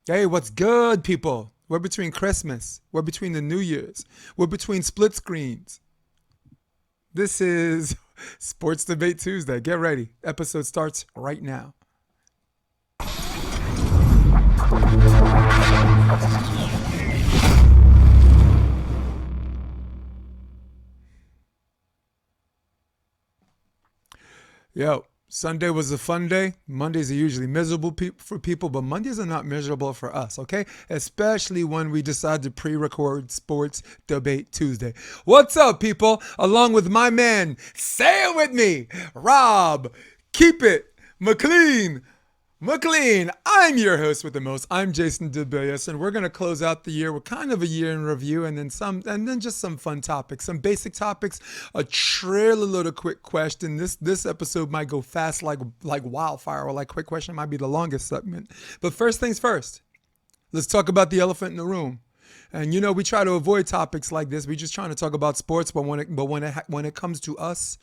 Hey, what's good, people? We're between Christmas. We're between the New Year's. We're between split screens. This is Sports Debate Tuesday. Get ready. Episode starts right now. Yo, Sunday was a fun day. Mondays are usually miserable for people, but Mondays are not miserable for us, okay? Especially when we decide to pre record Sports Debate Tuesday. What's up, people? Along with my man, say it with me, Rob, keep it, McLean, I'm your host with the most. I'm Jason DeBillius, and we're gonna close out the year with kind of a year in review, and then just some fun topics, some basic topics, a trailer load of quick question. This episode might go fast like wildfire, or like quick question might be the longest segment. But first things first, let's talk about the elephant in the room. And we try to avoid topics like this. We're just trying to talk about sports, but when it comes to us,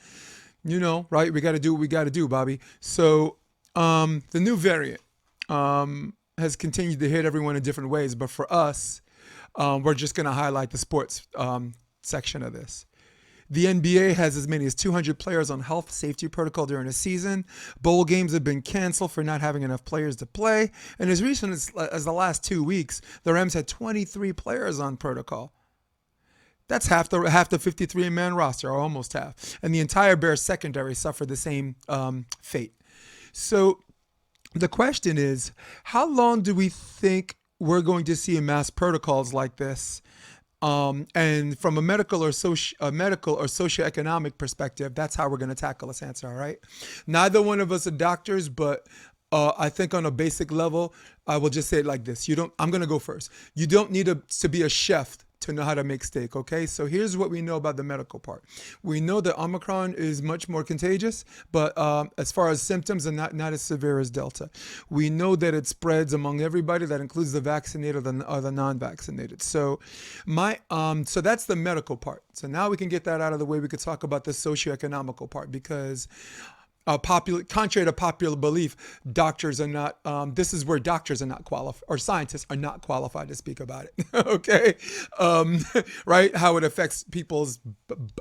right? We got to do what we got to do, Bobby. So the new variant has continued to hit everyone in different ways, but for us, we're just going to highlight the sports section of this. The NBA has as many as 200 players on health safety protocol during the season. Bowl games have been canceled for not having enough players to play. And as recent as the last 2 weeks, the Rams had 23 players on protocol. That's half the 53-man roster, or almost half. And the entire Bears secondary suffered the same fate. So the question is, how long do we think we're going to see mass protocols like this? And from a medical or socioeconomic perspective, that's how we're going to tackle this answer. All right. Neither one of us are doctors, but I think on a basic level, I will just say it like this: you don't. I'm going to go first. You don't need to be a chef to know how to make steak. Okay. So here's what we know about the medical part. We know that Omicron is much more contagious, but as far as symptoms, are not as severe as Delta. We know that it spreads among everybody. That includes the vaccinated or the non-vaccinated. So so that's the medical part. So now we can get that out of the way. We could talk about the socioeconomical part, because contrary to popular belief, doctors are not. This is where doctors are not qualified, or scientists are not qualified to speak about it. Okay, um, right? How it affects people's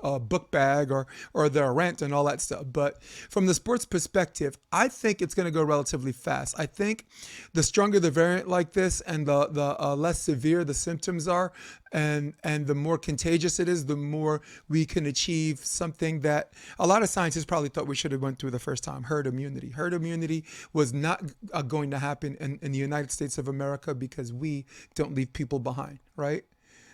book bag or their rent and all that stuff. But from the sports perspective, I think it's going to go relatively fast. I think the stronger the variant like this, and the less severe the symptoms are, and the more contagious it is, the more we can achieve something that a lot of scientists probably thought we should have went through the first time: herd immunity. Herd immunity was not going to happen in the United States of America, because we don't leave people behind, right?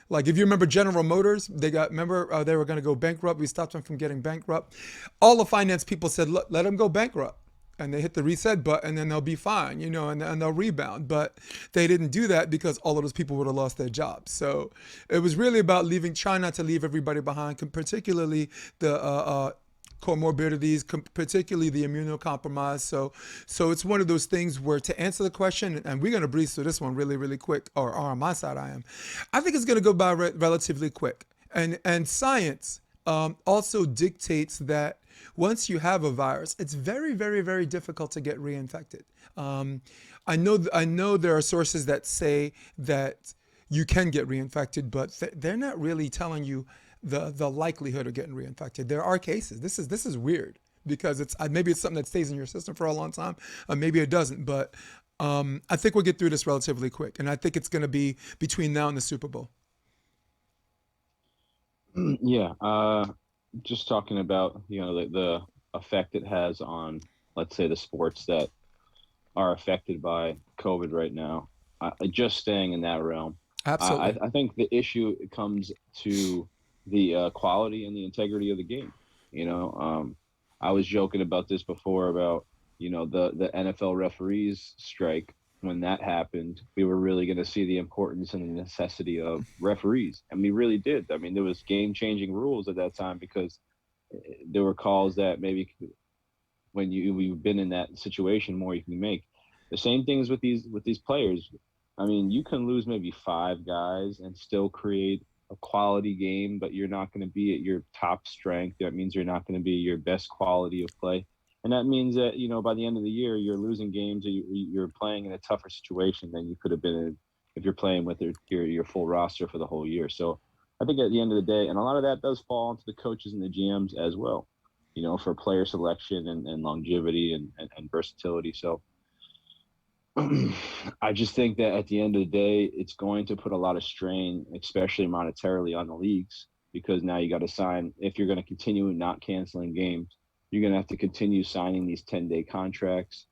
Like, if you remember General Motors, they were going to go bankrupt. We stopped them from getting bankrupt. All the finance people said, look, let them go bankrupt. And they hit the reset button, and then they'll be fine, and they'll rebound. But they didn't do that, because all of those people would have lost their jobs. So it was really about trying not to leave everybody behind, particularly the comorbidities, particularly the immunocompromised. So it's one of those things where, to answer the question, and we're going to breeze through this one really, really quick, or on my side, I think it's going to go by relatively quick. And science also dictates that once you have a virus, it's very, very, very difficult to get reinfected. I know there are sources that say that you can get reinfected, but they're not really telling you the likelihood of getting reinfected. There are cases. This is weird, because maybe it's something that stays in your system for a long time, or maybe it doesn't. But I think we'll get through this relatively quick, and I think it's going to be between now and the Super Bowl. Yeah, just talking about the effect it has on, let's say, the sports that are affected by COVID right now. Just staying in that realm, Absolutely. I think the issue comes to the quality and the integrity of the game. You know, I was joking about this before about the NFL referees strike. When that happened, we were really going to see the importance and the necessity of referees, and we really did. I mean, there was game-changing rules at that time, because there were calls that maybe when you've been in that situation, more you can make. The same things with these players. I mean, you can lose maybe five guys and still create a quality game, but you're not going to be at your top strength. That means you're not going to be your best quality of play. And that means that, by the end of the year, you're losing games, or you're playing in a tougher situation than you could have been in if you're playing with your full roster for the whole year. So I think at the end of the day, and a lot of that does fall onto the coaches and the GMs as well, for player selection and longevity and versatility. So I just think that at the end of the day, it's going to put a lot of strain, especially monetarily, on the leagues, because now you got to sign, if you're going to continue not canceling games, you're going to have to continue signing these 10-day contracts.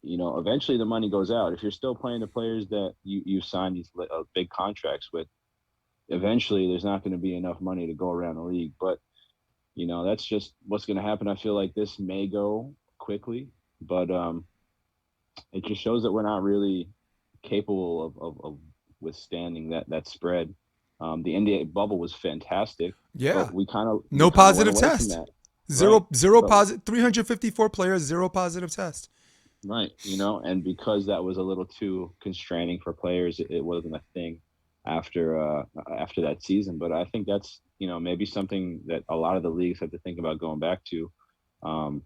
Eventually the money goes out. If you're still playing the players that you signed these big contracts with, eventually there's not going to be enough money to go around the league. But, that's just what's going to happen. I feel like this may go quickly, but it just shows that we're not really capable of withstanding that spread. The NBA bubble was fantastic, Yeah. but we kind of No went positive away test. from that. Zero But positive. 354 players, zero positive test. right, and because that was a little too constraining for players, it wasn't a thing after that season. But I think that's maybe something that a lot of the leagues have to think about going back to. Um,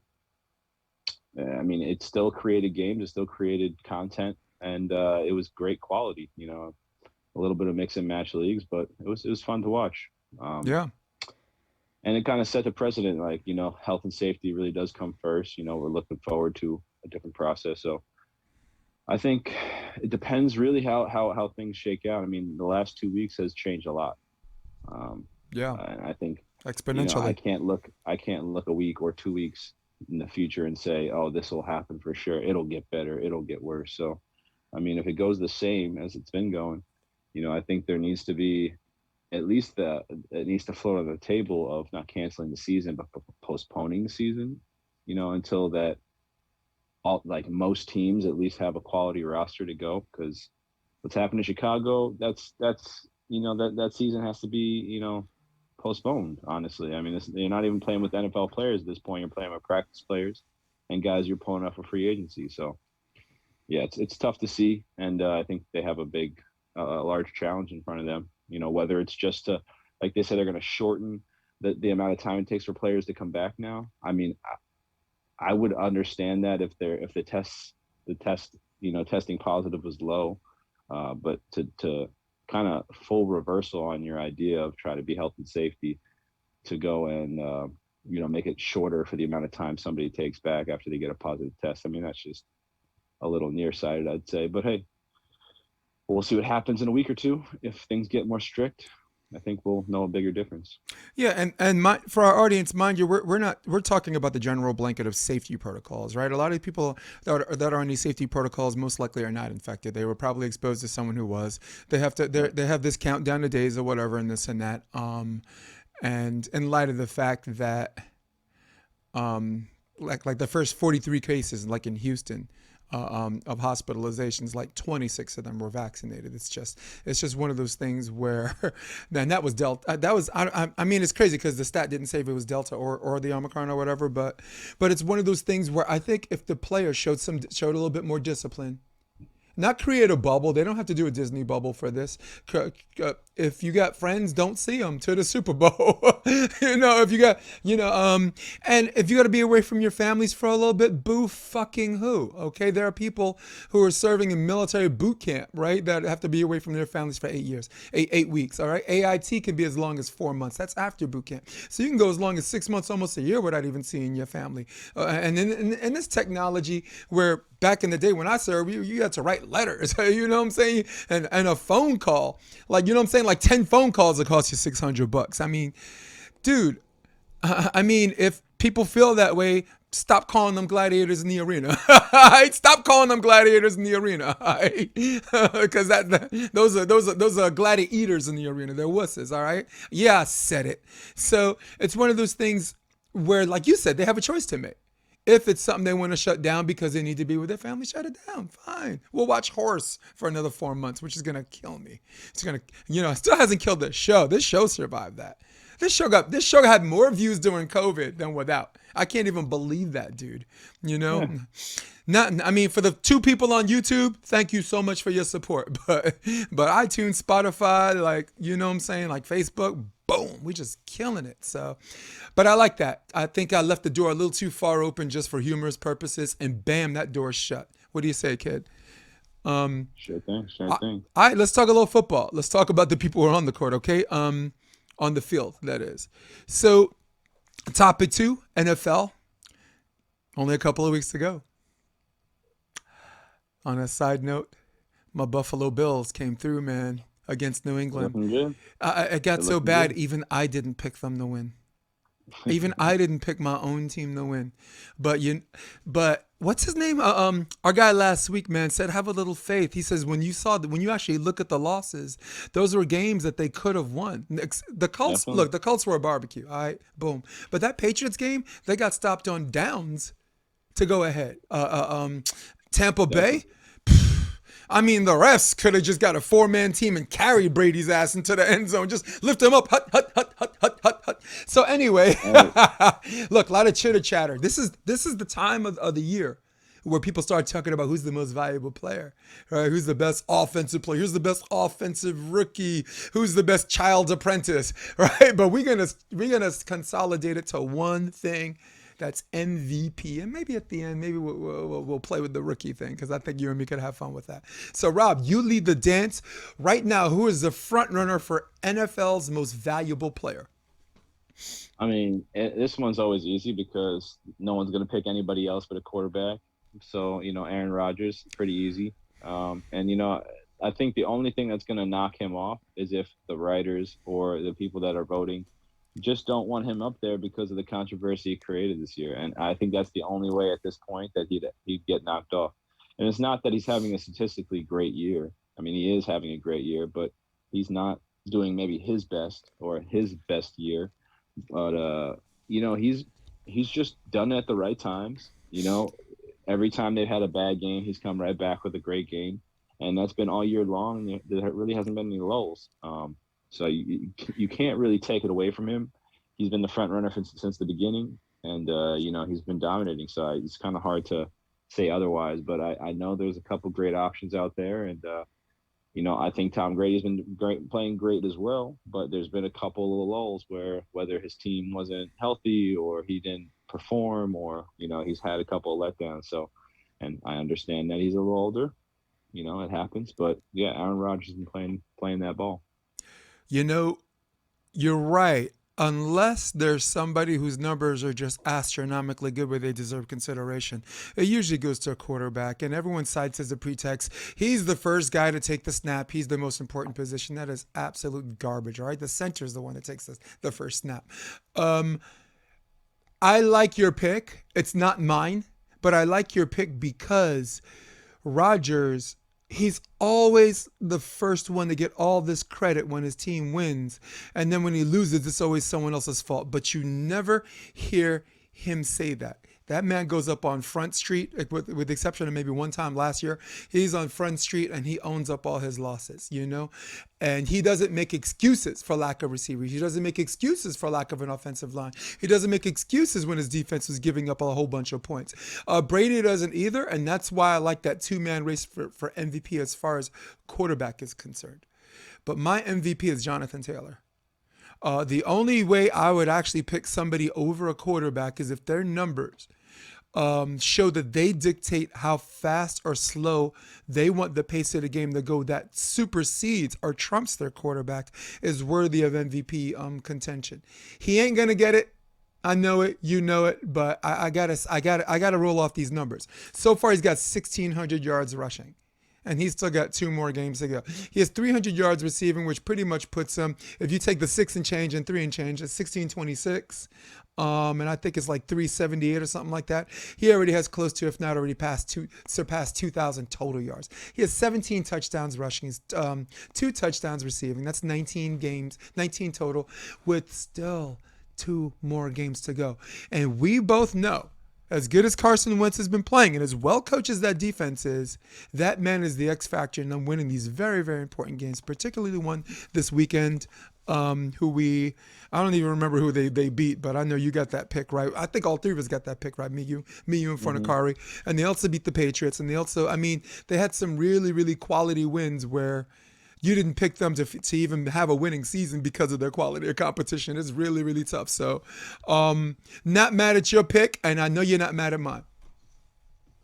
I mean, it still created games, it still created content, and it was great quality. A little bit of mix and match leagues, but it was fun to watch. Um, Yeah. and it kind of set the precedent, like, health and safety really does come first. We're looking forward to a different process. So I think it depends really how things shake out. I mean, the last 2 weeks has changed a lot. Um, Yeah. and I think, I Exponentially. can't look a week or 2 weeks in the future and say, oh, this will happen for sure. It'll get better. It'll get worse. So, I mean, if it goes the same as it's been going, I think there needs to be at least it needs to float on the table of not canceling the season, but postponing the season, until that all, like, most teams at least have a quality roster to go. Because what's happened in Chicago, that's that season has to be postponed. Honestly, I mean, you're not even playing with NFL players at this point. You're playing with practice players and guys you're pulling up for free agency. So yeah, it's tough to see, and I think they have a large challenge in front of them. Whether it's just to, like they said, they're going to shorten the amount of time it takes for players to come back now. I mean, I would understand that if testing positive was low, but to kind of full reversal on your idea of trying to be health and safety, to go and make it shorter for the amount of time somebody takes back after they get a positive test. I mean, that's just a little nearsighted, I'd say. But hey, we'll see what happens in a week or two. If things get more strict, I think we'll know a bigger difference. Yeah, and for our audience, mind you, we're talking about the general blanket of safety protocols, right? A lot of people that are on these safety protocols most likely are not infected. They were probably exposed to someone who was. They have this countdown to days or whatever, and this and that. And in light of the fact that like the first 43 cases, like in Houston, of hospitalizations, like 26 of them were vaccinated. It's just one of those things where, then that was Delta. That was I mean, it's crazy because the stat didn't say if it was Delta or the Omicron or whatever, but it's one of those things where I think if the players showed a little bit more discipline, not create a bubble. They don't have to do a Disney bubble for this. If you got friends, don't see them to the Super Bowl. If you got, and if you got to be away from your families for a little bit, boo fucking who? Okay, there are people who are serving in military boot camp, right? That have to be away from their families for 8 years, 8 weeks. All right, AIT can be as long as 4 months. That's after boot camp. So you can go as long as 6 months, almost a year, without even seeing your family. And in this technology, where back in the day when I served, you had to write letters, you know what I'm saying? And a phone call, like, you know what I'm saying? Like 10 phone calls that cost you $600. I mean, dude, if people feel that way, stop calling them gladiators in the arena. Stop calling them gladiators in the arena. Because those are gladiators in the arena. They're wusses, all right? Yeah, I said it. So it's one of those things where, like you said, they have a choice to make. If it's something they want to shut down because they need to be with their family, shut it down. Fine. We'll watch Horse for another 4 months, which is going to kill me. It's going to, it still hasn't killed this show. This show survived that. This show had more views during COVID than without. I can't even believe that, dude. You know, Yeah. not. I mean, for the 2 people on YouTube, thank you so much for your support. But iTunes, Spotify, like you know what I'm saying, like Facebook, boom, we just killing it. So, but I like that. I think I left the door a little too far open just for humorous purposes, and bam, that door's shut. What do you say, kid? Sure thing. Sure All thing. right, let's talk a little football. Let's talk about the people who are on the court, okay? On the field, that is. So, topic 2, NFL. Only a couple of weeks to go. On a side note, my Buffalo Bills came through, man, against New They're England. looking good. It got They're so looking bad, good. even I didn't pick them to win. Even I didn't pick my own team to win. But what's his name? Our guy last week, man, said have a little faith. He says when you actually look at the losses, those were games that they could have won. The Colts, Definitely. look, the Colts were a barbecue. All right, boom. But that Patriots game, they got stopped on downs to go ahead. Tampa Bay. Definitely. I mean, the refs could have just got a 4-man team and carried Brady's ass into the end zone. Just lift him up. Hut, hut, hut, hut, hut, hut, hut. So anyway, Hey, look, a lot of chitter chatter. This is the time of the year where people start talking about who's the most valuable player, right? Who's the best offensive player? Who's the best offensive rookie? Who's the best child's apprentice, right? But we're gonna consolidate it to one thing. That's MVP, and maybe at the end, maybe we'll play with the rookie thing because I think you and me could have fun with that. So, Rob, you lead the dance right now. Who is the front runner for NFL's most valuable player? I mean, this one's always easy because no one's going to pick anybody else but a quarterback. So, Aaron Rodgers, pretty easy. And, I think the only thing that's going to knock him off is if the writers or the people that are voting just don't want him up there because of the controversy he created this year. And I think that's the only way at this point that he'd get knocked off. And it's not that he's having a statistically great year. I mean, he is having a great year, but he's not doing maybe his best or his best year. But he's just done it at the right times. Every time they've had a bad game, he's come right back with a great game, and that's been all year long. There really hasn't been any lulls. So you can't really take it away from him. He's been the front runner since the beginning, and he's been dominating. So it's kind of hard to say otherwise. But I know there's a couple great options out there, and I think Tom Brady's been playing great as well. But there's been a couple of lulls where whether his team wasn't healthy or he didn't perform, or he's had a couple of letdowns. So, and I understand that he's a little older. It happens. But yeah, Aaron Rodgers has been playing that ball. You're right. Unless there's somebody whose numbers are just astronomically good where they deserve consideration, it usually goes to a quarterback, and everyone cites as a pretext, he's the first guy to take the snap. He's the most important position. That is absolute garbage, all right? The center is the one that takes the first snap. I like your pick. It's not mine, but I like your pick because Rodgers, he's always the first one to get all this credit when his team wins. And then when he loses, it's always someone else's fault. But you never hear him say that. That man goes up on Front Street, with the exception of maybe one time last year. He's on Front Street and he owns up all his losses, And he doesn't make excuses for lack of receivers. He doesn't make excuses for lack of an offensive line. He doesn't make excuses when his defense was giving up a whole bunch of points. Brady doesn't either, and that's why I like that 2-man race for MVP as far as quarterback is concerned. But my MVP is Jonathan Taylor. The only way I would actually pick somebody over a quarterback is if their numbers show that they dictate how fast or slow they want the pace of the game to go, that supersedes or trumps their quarterback, is worthy of MVP contention. He ain't gonna get it. I know it, you know it, but I gotta roll off these numbers. So far, he's got 1,600 yards rushing, and he's still got 2 more games to go. He has 300 yards receiving, which pretty much puts him, if you take the 6 and change and 3 and change, it's 1,626. And I think it's like 378 or something like that. He already has close to, if not already surpassed 2,000 total yards. He has 17 touchdowns rushing, 2 touchdowns receiving. That's 19 total, with still 2 more games to go. And we both know, as good as Carson Wentz has been playing and as well coached as that defense is, that man is the X factor in them winning these very, very important games, particularly the one this weekend I don't even remember who they beat, but I know you got that pick right. I think all three of us got that pick right. Me, you, and Hmm. Fornicari. And they also beat the Patriots. And I mean, they had some really, really quality wins where you didn't pick them to even have a winning season because of their quality of competition. It's really, really tough. So, not mad at your pick, and I know you're not mad at mine.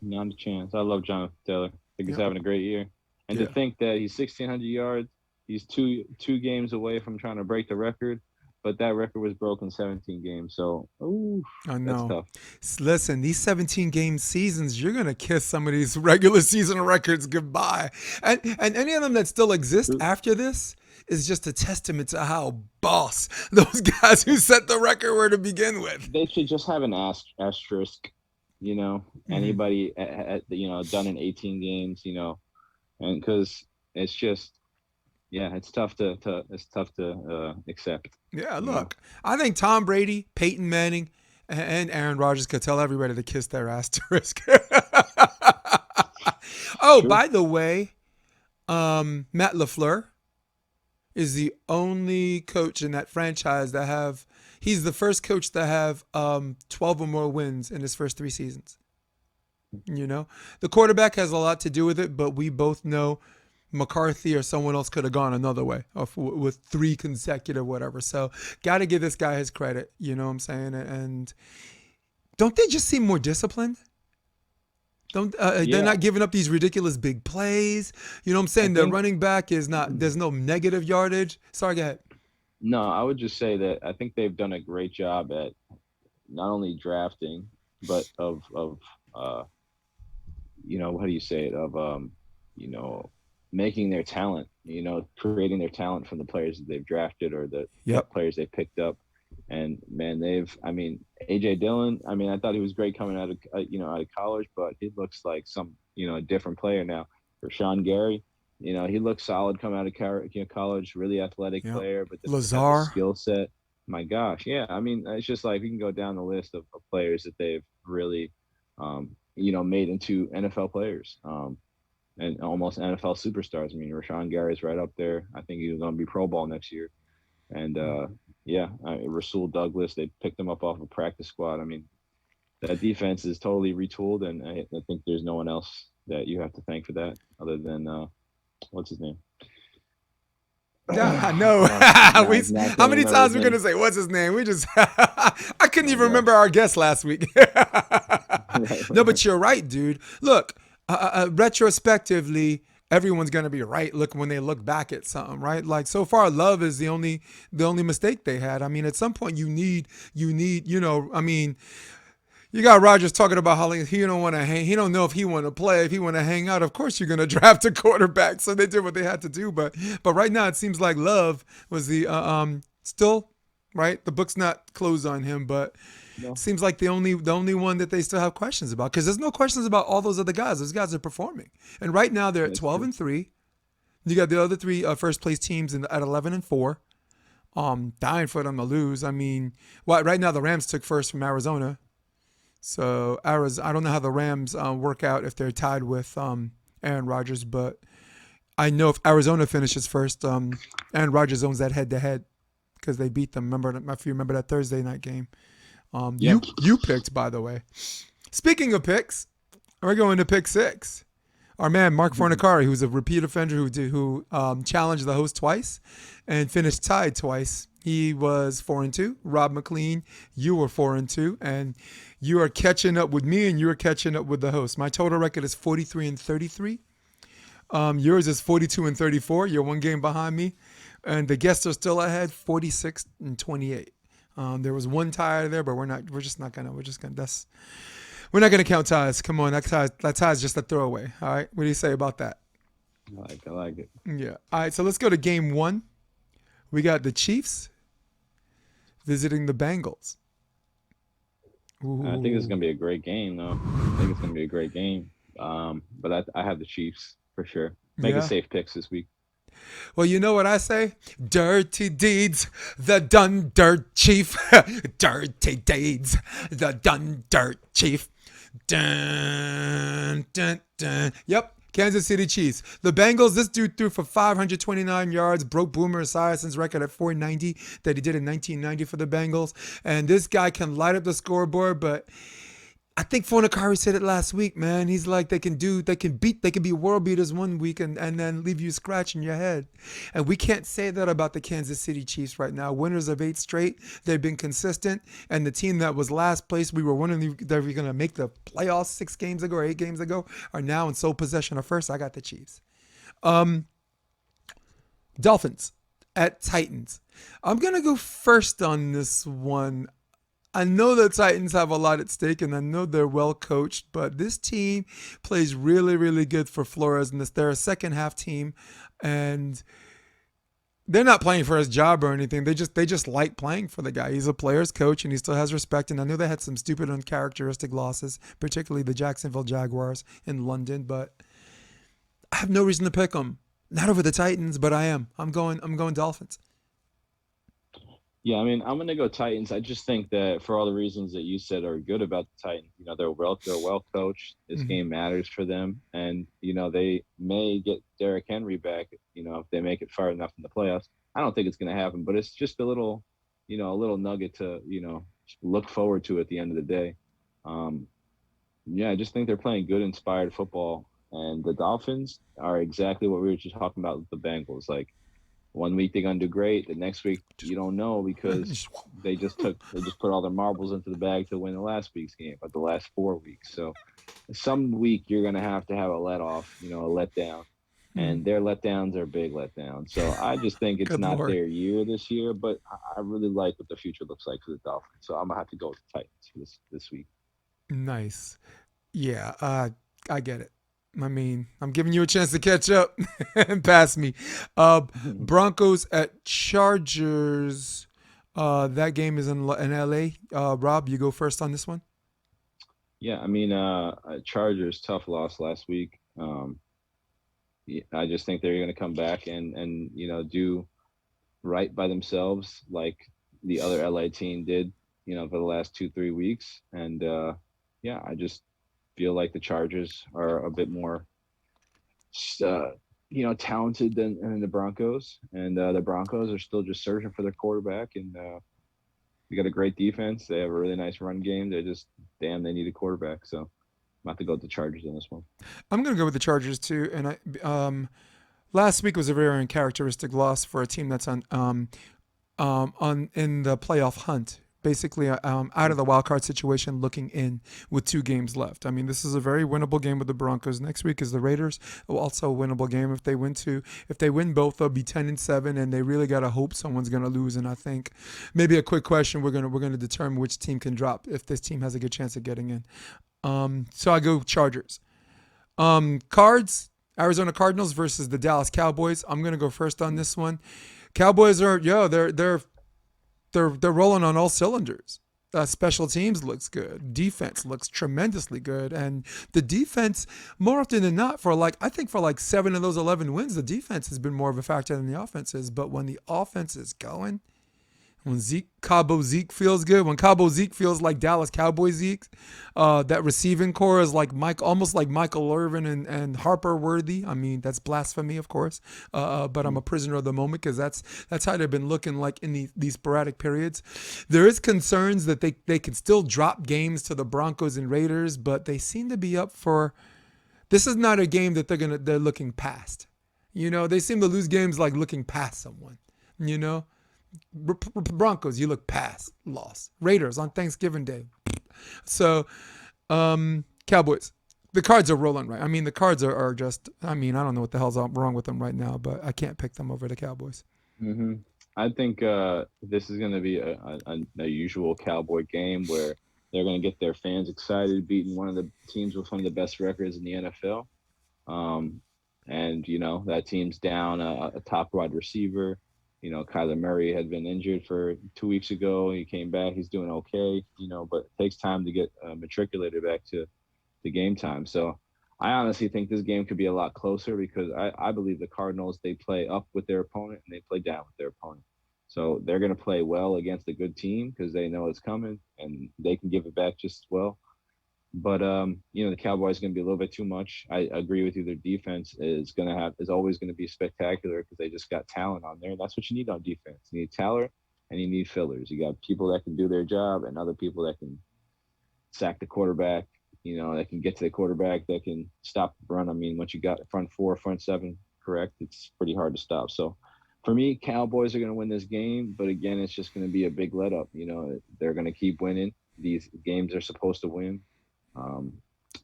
Not a chance. I love Jonathan Taylor. I think he's Yep. having a great year. And to Yeah. think that he's 1,600 yards, he's two games away from trying to break the record, but that record was broken 17 games. So, ooh, I that's know. tough. Listen, these 17 game seasons, you're gonna kiss some of these regular season records goodbye, and any of them that still exist True. after this is just a testament to how boss those guys who set the record were to begin with. They should just have an asterisk, Mhm. anybody done in 18 games, and because it's just yeah, it's tough to accept, Yeah, you know. look, I think Tom Brady, Peyton Manning, and Aaron Rodgers could tell everybody to kiss their asterisk. Oh, True. by the way, Matt LaFleur is the only coach in that franchise that have. He's the first coach to have 12 or more wins in his first three seasons. You know, the quarterback has a lot to do with it, but we both know McCarthy or someone else could have gone another way with three consecutive whatever. So, got to give this guy his credit. You know what I'm saying? And don't they just seem more disciplined? Don't they're Yeah, not giving up these ridiculous big plays? You know what I'm I saying? Their think running back is not. There's no negative yardage. Sorry, go ahead. no, I would just say that I think they've done a great job at not only drafting, but of uh, how do you say it? Of you know, making their talent, creating their talent from the players that they've drafted or the Yep. players they picked up. And man, I mean, AJ Dillon. I mean, I thought he was great coming out of, out of college, but he looks like a different player now. Rashawn Gary, he looks solid coming out of college, really athletic Yep. player, but does have the Lazar. skill set. My gosh, yeah. I mean, it's just like we can go down the list of players that they've really, made into NFL players. And almost NFL superstars. I mean, Rashawn Gary's right up there. I think he's going to be Pro Bowl next year. And yeah, Rasul Douglas, they picked him up off a practice squad. I mean, that defense is totally retooled, and I think there's no one else that you have to thank for that other than what's his name? Yeah, I know. Now we, I can't how many remember his times we name. gonna say what's his name? We just I couldn't My even gosh. remember our guest last week. Right, No, right. but you're right, dude. Look, retrospectively, everyone's gonna be right. Look when they look back at something, right? Like so far, Love is the only mistake they had. I mean, at some point, you need, I mean, you got Rogers talking about how he don't want to hang. He don't know if he want to play, if he want to hang out. Of course, you're gonna draft a quarterback. So they did what they had to do. But right now, it seems like Love was the still right. The book's not closed on him, but No, seems like the only one that they still have questions about because there's no questions about all those other guys. Those guys are performing, and right now they're at that's 12 true. and three. You got the other three first place teams at 11 and 4. Dying for them to lose. I mean, right now the Rams took first from Arizona. So I don't know how the Rams work out if they're tied with Aaron Rodgers, but I know if Arizona finishes first, Aaron Rodgers owns that head to head because they beat them. If you remember that Thursday night game. Yeah. You picked, by the way. Speaking of picks, we're going to pick six. Our man Mark Fornicari, who's a repeat offender who challenged the host twice and finished tied twice. He was 4-2. Rob McLean, you were 4-2, and you are catching up with me, and you are catching up with the host. My total record is 43 and 33. Yours is 42 and 34. You're one game behind me, and the guests are still ahead, 46 and 28. There was one tie there, but we're not. We're just not gonna. We're just gonna. We're not gonna count ties. Come on, that tie is just a throwaway. All right. What do you say about that? I like it. Yeah. All right. So let's go to game one. We got the Chiefs visiting the Bengals. I think it's Ooh. gonna be a great game, though. I think it's gonna be a great game. But I have the Chiefs for sure. Make a Yeah. safe picks this week. Well, you know what I say? Dirty deeds, the done dirt chief. Dirty deeds, the done dirt chief. Dun, dun, dun. Yep. Kansas City Chiefs. The Bengals, this dude threw for 529 yards, broke Boomer Esiason's record at 490 that he did in 1990 for the Bengals. And this guy can light up the scoreboard, but I think Fonacari said it last week, man. He's like they can be world beaters one week and then leave you scratching your head. And we can't say that about the Kansas City Chiefs right now. Winners of 8 straight. They've been consistent. And the team that was last place, we were wondering if they were going to make the playoffs 6 games ago or 8 games ago, are now in sole possession of first. I got the Chiefs. Dolphins at Titans. I'm going to go first on this one. I know the Titans have a lot at stake, and I know they're well coached, but this team plays really, really good for Flores, and they're a second half team, and they're not playing for his job or anything. They just like playing for the guy. He's a player's coach, and he still has respect. And I know they had some stupid, uncharacteristic losses, particularly the Jacksonville Jaguars in London, but I have no reason to pick them. Not over the Titans, but I am. I'm going Dolphins. Yeah, I mean, I'm gonna go Titans. I just think that for all the reasons that you said are good about the Titans, they're well coached. This Mm-hmm. game matters for them, and they may get Derrick Henry back. If they make it far enough in the playoffs. I don't think it's gonna happen, but it's just a little nugget to look forward to at the end of the day. Um, yeah, I just think they're playing good, inspired football, and the Dolphins are exactly what we were just talking about with the Bengals. Like one week they're gonna do great, the next week you don't know because they just put all their marbles into the bag to win the last week's game, but the last 4 weeks. So some week you're gonna have a let off, a letdown, and their letdowns are big letdowns. So I just think it's Good not lord. their year this year, but I really like what the future looks like for the Dolphins. So I'm gonna have to go with the Titans for this week. Nice. Yeah, I get it. I mean, I'm giving you a chance to catch up and pass me. Broncos at Chargers. That game is in LA. Rob, you go first on this one. Yeah, I mean, Chargers tough loss last week. Yeah, I just think they're going to come back and do right by themselves like the other LA team did, for the last 2 3 weeks. And yeah, I just feel like the Chargers are a bit more, uh, talented than the Broncos, and the Broncos are still just searching for their quarterback. And they got a great defense. They have a really nice run game. They're just damn, they need a quarterback. So I'm about to go with the Chargers in this one. I'm gonna go with the Chargers too. And last week was a very uncharacteristic loss for a team that's on in the playoff hunt, basically out of the wild card situation, looking in with 2 games left. I mean, this is a very winnable game with the Broncos. Next week is the Raiders, also a winnable game if they win two. If they win both, they'll be 10-7, and they really gotta hope someone's gonna lose. And I think maybe a quick question: we're gonna determine which team can drop if this team has a good chance of getting in. So I go Chargers. Cards. Arizona Cardinals versus the Dallas Cowboys. I'm gonna go first on this one. Cowboys are they're rolling on all cylinders. Special teams looks good. Defense looks tremendously good, and the defense more often than not I think for like 7 of those 11 wins, the defense has been more of a factor than the offense is. But when the offense is going, when Zeke feels good, when Cabo Zeke feels like Dallas Cowboy Zeke, that receiving core is like almost like Michael Irvin and Harper Worthy. I mean, that's blasphemy, of course, but I'm a prisoner of the moment because that's how they've been looking like in these sporadic periods. There is concerns that they could still drop games to the Broncos and Raiders, but they seem to be up for. This is not a game that they're looking past. They seem to lose games like looking past someone. You know. Broncos, you look past, loss. Raiders on Thanksgiving Day. So, Cowboys. The Cards are rolling, right? I mean, the Cards are just, I mean, I don't know what the hell's wrong with them right now, but I can't pick them over the Cowboys. hmm I think this is going to be a usual Cowboy game where they're going to get their fans excited, beating one of the teams with one of the best records in the NFL. Um, and that team's down a top wide receiver. Kyler Murray had been injured for 2 weeks ago. He came back. He's doing okay. But it takes time to get matriculated back to the game time. So I honestly think this game could be a lot closer because I believe the Cardinals, they play up with their opponent and they play down with their opponent. So they're going to play well against a good team because they know it's coming and they can give it back just as well. But the Cowboys are going to be a little bit too much. I agree with you. Their defense is always going to be spectacular because they just got talent on there. And that's what you need on defense. You need talent and you need fillers. You got people that can do their job and other people that can sack the quarterback. That can get to the quarterback, that can stop the run. I mean, once you got front four, front seven, correct, it's pretty hard to stop. So for me, Cowboys are going to win this game, but again, it's just going to be a big let up. They're going to keep winning. These games are supposed to win. Um,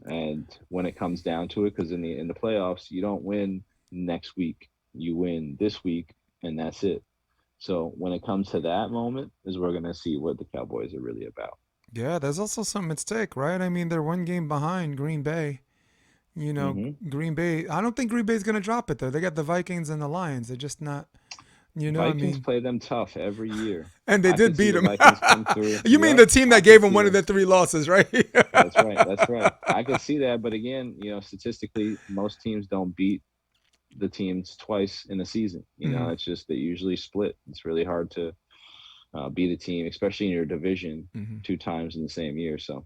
and when it comes down to it, because in the playoffs, you don't win next week, you win this week, and that's it. So when it comes to that moment, is we're gonna see what the Cowboys are really about. Yeah, there's also something at stake, right? I mean, they're one game behind Green Bay. Hmm. Green Bay. I don't think Green Bay's gonna drop it though. They got the Vikings and the Lions. They're just not. I Vikings mean, play them tough every year. and they I did could see beat the them. Vikings come through. You mean Yep, the team I that could gave them see one of that. the three losses, right? That's right. That's right. I could see that, but again, statistically, most teams don't beat the teams twice in a season. Mhm, It's just they usually split. It's really hard to beat a team, especially in your division, mhm. two times in the same year. So,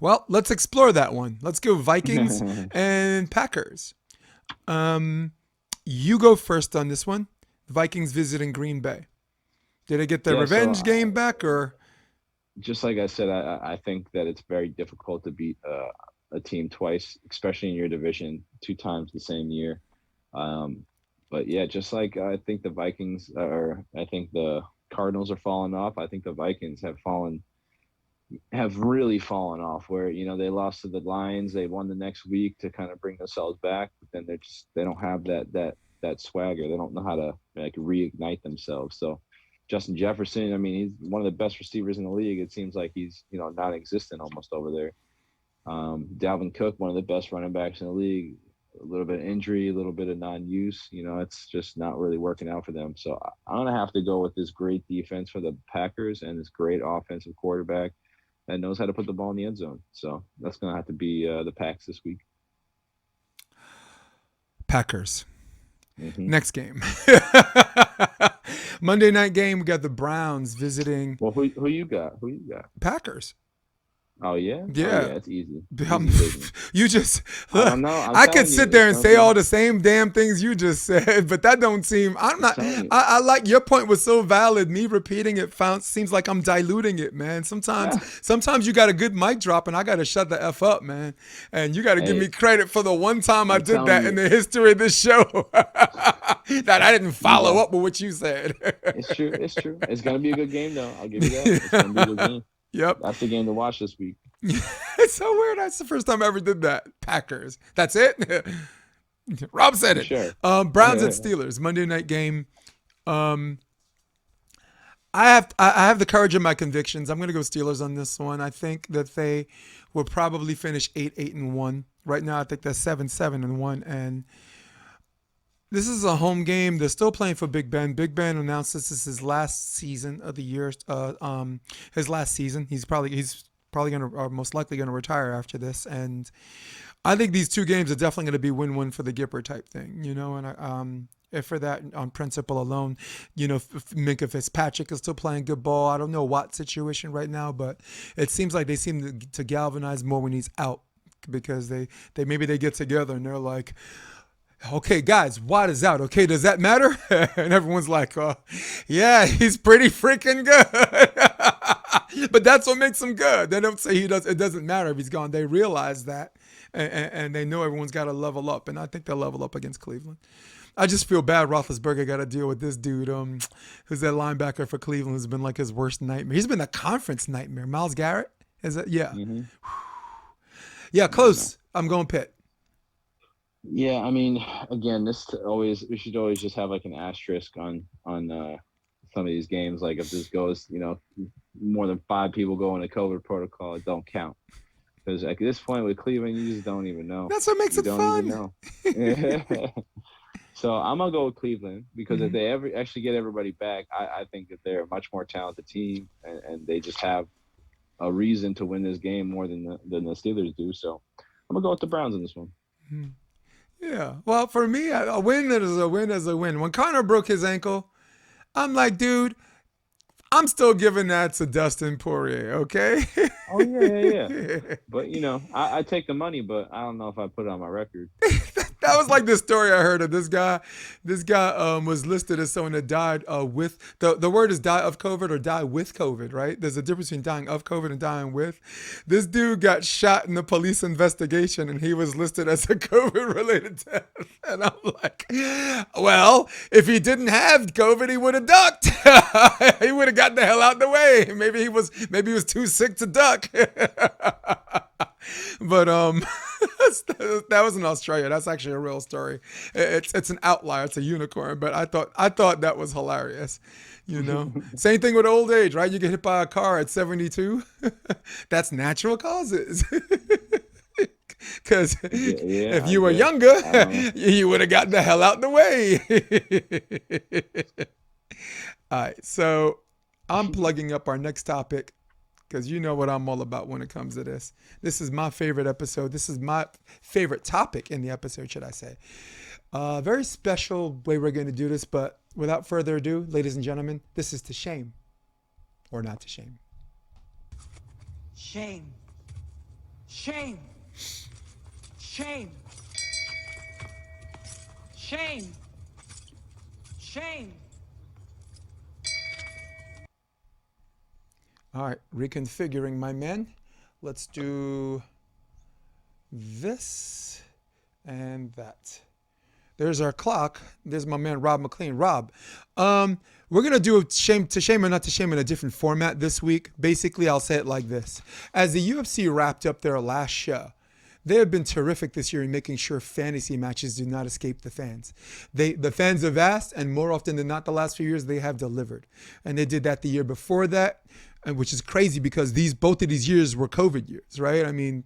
Well, let's explore that one. Let's go Vikings and Packers. Um, you go first on this one. Vikings visiting Green Bay. Did they get their yeah. So revenge game back, or just like I said, I think that it's very difficult to beat a team twice, especially in your division, two times the same year. Um, but yeah, just like I think the Vikings, or I think the Cardinals are falling off. I think the Vikings have really fallen off. Where they lost to the Lions, they won the next week to kind of bring themselves back, but then they don't have that swagger. They don't know how to like reignite themselves. So Justin Jefferson, I mean, he's one of the best receivers in the league. It seems like he's non-existent almost over there. Dalvin Cook, one of the best running backs in the league. A little bit of injury, a little bit of non-use. It's just not really working out for them. So I'm gonna have to go with this great defense for the Packers and this great offensive quarterback that knows how to put the ball in the end zone. So that's gonna have to be the Packs this week. Packers? Hmm. Next game. Monday night game. We got the Browns visiting Well, who you got? Who you got? Packers. Oh yeah, oh Yeah. yeah, it's easy, Um, easy business. you just I look, don't know. I'm I could telling you, sit it's there and gonna say be. all the same damn things you just said, but that don't seem. I'm I'm not. telling you. I like your point was so valid. Me repeating it seems like I'm diluting it, man. Sometimes you got a good mic drop, and I got to shut the f up, man. And you got to give me Hey, credit for the one time I I'm did telling that in you, the history of this show. That I didn't you follow got. up with what you said. It's true. It's true. It's gonna be a good game, though. I'll give you that. It's gonna be a good game. Yep. That's the game to watch this week. It's so weird. That's the first time I ever did that. Packers. That's it. Rob said For it. sure. Browns at Steelers Monday night game. Um, I have the courage of my convictions. I'm going to go Steelers on this one. I think that they will probably finish 8-1. Right now, I think they're 7-1, and this is a home game. They're still playing for Big Ben. Big Ben announced this is his last season of the year. His last season. He's probably gonna most likely gonna retire after this. And I think these two games are definitely gonna be win-win for the Gipper type thing. And if for that on principle alone, Minka Fitzpatrick is still playing good ball. I don't know Watt's situation right now, but it seems like they seem to galvanize more when he's out because they maybe they get together and they're like, okay, guys, Watt is out. Okay, does that matter? And everyone's like, yeah, he's pretty freaking good. But that's what makes him good. They don't say he does. It doesn't matter if he's gone. They realize that, and they know everyone's got to level up. And I think they'll level up against Cleveland. I just feel bad. Roethlisberger got to deal with this dude, who's that linebacker for Cleveland, who's been like his worst nightmare. He's been a conference nightmare. Myles Garrett, is it? Yeah, Hmm. yeah, I know. close. I'm going Pitt. Yeah, I mean, again, we should always just have like an asterisk on some of these games. Like if this goes, more than five people go in a COVID protocol, it don't count. Because at this point with Cleveland, you just don't even know. That's what makes You it don't even fun. know. So I'm gonna go with Cleveland because if Mhm. they ever actually get everybody back, I think that they're a much more talented team and they just have a reason to win this game more than the Steelers do. So I'm gonna go with the Browns in this one. Mhm. Yeah. Well, for me, a win is a win is a win. When Connor broke his ankle, I'm like, dude, I'm still giving that to Dustin Poirier, okay? Oh yeah. But I take the money, but I don't know if I put it on my record. That was like this story I heard of this guy. This guy was listed as someone that died with the word is die of COVID or die with COVID, right? There's a difference between dying of COVID and dying with. This dude got shot in the police investigation and he was listed as a COVID related death. And I'm like, well, if he didn't have COVID, he would have ducked. He would have gotten the hell out the way. Maybe he was too sick to duck. But that was in Australia. That's actually a real story. It's an outlier. It's a unicorn. But I thought that was hilarious. Same thing with old age, right? You get hit by a car at 72. That's natural causes. Because if you were younger, you would have gotten the hell out the way. All right, so I'm plugging up our next topic because you know what I'm all about when it comes to this. This is my favorite episode. This is my favorite topic in the episode, should I say. Very special way we're going to do this, but without further ado, ladies and gentlemen, this is to shame or not to shame. Shame. Shame. Shame. Shame. Shame. All right, reconfiguring, my man. Let's do this and that. There's our clock. There's my man, Rob McLean. Rob, we're going to do shame to shame or not to shame in a different format this week. Basically, I'll say it like this. As the UFC wrapped up their last show, they have been terrific this year in making sure fantasy matches do not escape the fans. The fans have asked, and more often than not the last few years, they have delivered. And they did that the year before that, which is crazy because both of these years were COVID years, right? I mean,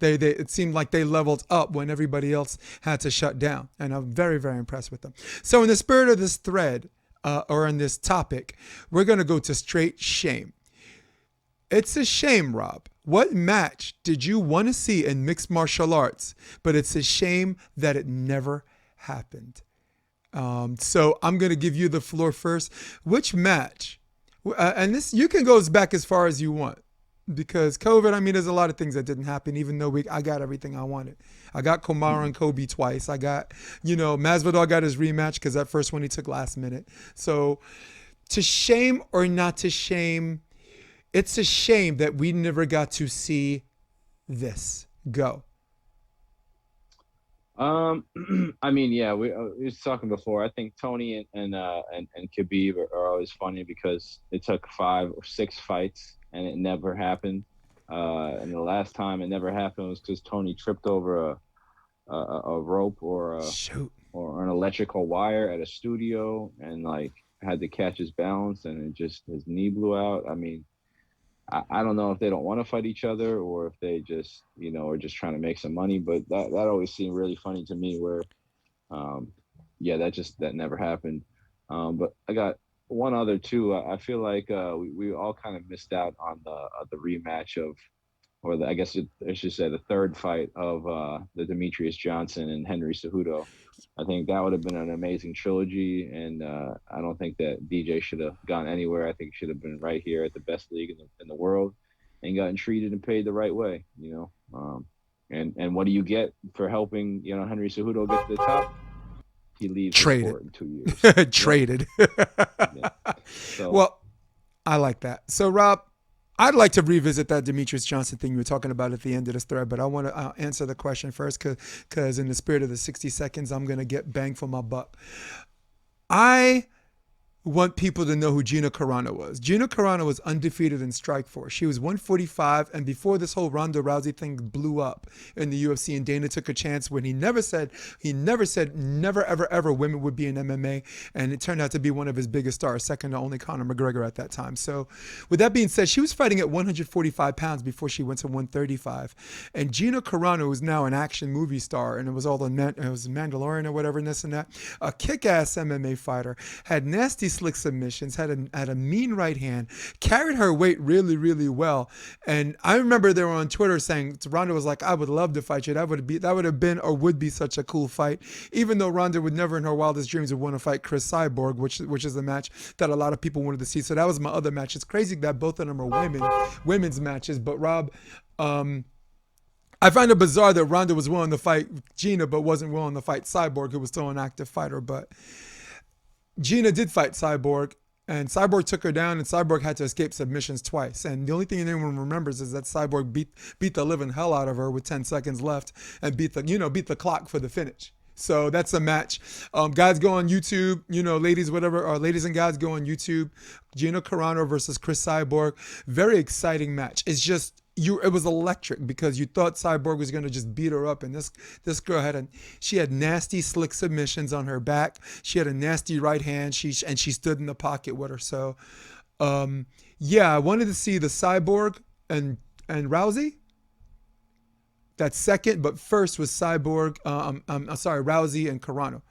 it seemed like they leveled up when everybody else had to shut down. And I'm very, very impressed with them. So in the spirit of this thread, or in this topic, we're going to go to straight shame. It's a shame, Rob. What match did you want to see in mixed martial arts, but it's a shame that it never happened? So I'm going to give you the floor first. Which match? And this, you can go back as far as you want. Because COVID, I mean, there's a lot of things that didn't happen, even though I got everything I wanted. I got Kamaru and Kobe twice. I got, Masvidal got his rematch because that first one he took last minute. So to shame or not to shame, it's a shame that we never got to see this. Go. I mean, yeah, we was talking before. I think Tony and Khabib are always funny because it took 5 or 6 fights and it never happened. And the last time it never happened was because Tony tripped over a rope or an electrical wire at a studio and had to catch his balance and his knee blew out. I mean, I don't know if they don't want to fight each other or if they just, are just trying to make some money. But that always seemed really funny to me where, that never happened. But I got one other too. I feel like we all kind of missed out on the rematch of, I should say the third fight of the Demetrius Johnson and Henry Cejudo. I think that would have been an amazing trilogy, and I don't think that DJ should have gone anywhere. I think he should have been right here at the best league in the world, and gotten treated and paid the right way. And what do you get for helping Henry Cejudo get to the top? He leaves the sport in 2 years. Traded. Yeah. So, well, I like that. So Rob, I'd like to revisit that Demetrius Johnson thing you were talking about at the end of this thread, but I want to answer the question first because in the spirit of the 60 seconds, I'm going to get bang for my buck. I want people to know who Gina Carano was. Gina Carano was undefeated in Strikeforce. She was 145, and before this whole Ronda Rousey thing blew up in the UFC, and Dana took a chance when he never said never ever women would be in MMA, and it turned out to be one of his biggest stars, second to only Conor McGregor at that time. So with that being said, she was fighting at 145 pounds before she went to 135, and Gina Carano is now an action movie star, and it was Mandalorian or whatever, and this and that, a kick-ass MMA fighter, had nasty slick submissions, had a mean right hand, carried her weight really, really well. And I remember they were on Twitter saying Ronda was like, "I would love to fight you. That would have been or would be such a cool fight." Even though Ronda would never in her wildest dreams would want to fight Chris Cyborg, which is a match that a lot of people wanted to see. So that was my other match. It's crazy that both of them are women's matches. But Rob, I find it bizarre that Ronda was willing to fight Gina but wasn't willing to fight Cyborg, who was still an active fighter. But Gina did fight Cyborg, and Cyborg took her down, and Cyborg had to escape submissions twice. And the only thing anyone remembers is that Cyborg beat the living hell out of her with 10 seconds left and beat the clock for the finish. So that's a match. Guys, go on YouTube. Ladies, whatever, or ladies and guys, go on YouTube. Gina Carano versus Chris Cyborg. Very exciting match. It's just it was electric because you thought Cyborg was going to just beat her up, and this girl had nasty slick submissions on her back. She had a nasty right hand. She stood in the pocket with her. So I wanted to see the Cyborg and Rousey. That second, but first was Cyborg. Rousey and Carano.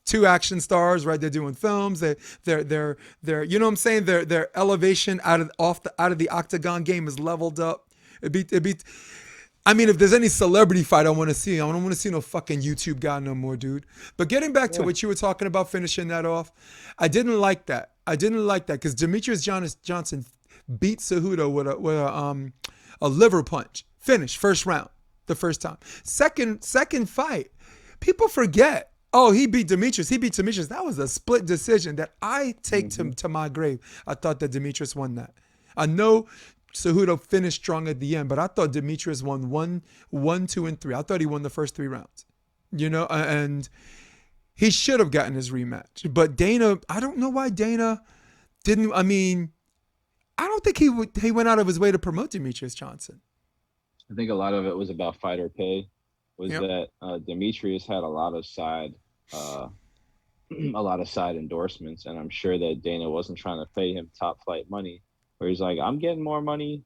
Two action stars, right? They're doing films. They're you know what I'm saying? Their elevation out of the octagon game is leveled up. I mean, if there's any celebrity fight I want to see, I don't want to see no fucking YouTube guy no more, dude. But getting back to what you were talking about, finishing that off, I didn't like that because Demetrius Johnson beat Cejudo with a liver punch. Finish first round, the first time. Second fight, people forget. Oh, he beat Demetrius. That was a split decision that I take to my grave. I thought that Demetrius won that. I know Cejudo finished strong at the end, but I thought Demetrius won 1, 2, and 3. I thought he won the first 3 rounds. And he should have gotten his rematch. But Dana, I don't know why Dana didn't. I mean, I don't think he went out of his way to promote Demetrius Johnson. I think a lot of it was about fighter pay. That Demetrius had a lot of side endorsements, and I'm sure that Dana wasn't trying to pay him top flight money. Where he's like, I'm getting more money,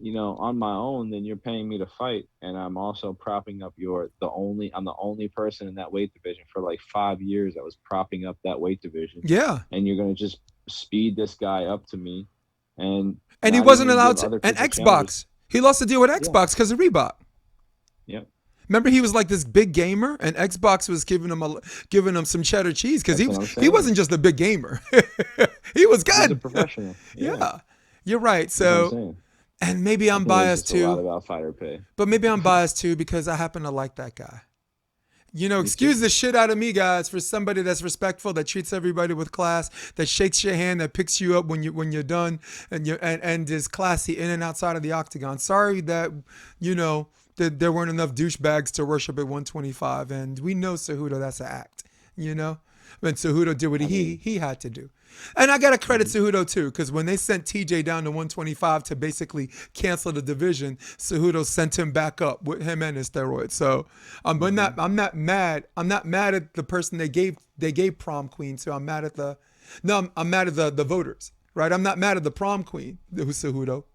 on my own than you're paying me to fight, and I'm also propping up I'm the only person in that weight division for like 5 years that was propping up that weight division. Yeah, and you're gonna just speed this guy up to me, and he wasn't allowed to. And Xbox, he lost the deal with Xbox because of Reebok. Yep. Remember, he was like this big gamer, and Xbox was giving him some cheddar cheese because he wasn't just a big gamer. He was good. He's a professional. Yeah, you're right. So, and maybe I'm biased too. A lot about fighter pay, but maybe I'm biased too because I happen to like that guy. Excuse the shit out of me, guys, for somebody that's respectful, that treats everybody with class, that shakes your hand, that picks you up when you're done, and is classy in and outside of the octagon. Sorry that that there weren't enough douchebags to worship at 125, and we know Cejudo, that's an act, When Cejudo did what he had to do. And I got to credit Cejudo too, because when they sent TJ down to 125 to basically cancel the division, Cejudo sent him back up with him and his steroids. So I'm not mad. I'm not mad at the person they gave prom queen to. I'm mad at the voters, right? I'm not mad at the prom queen, who's Cejudo.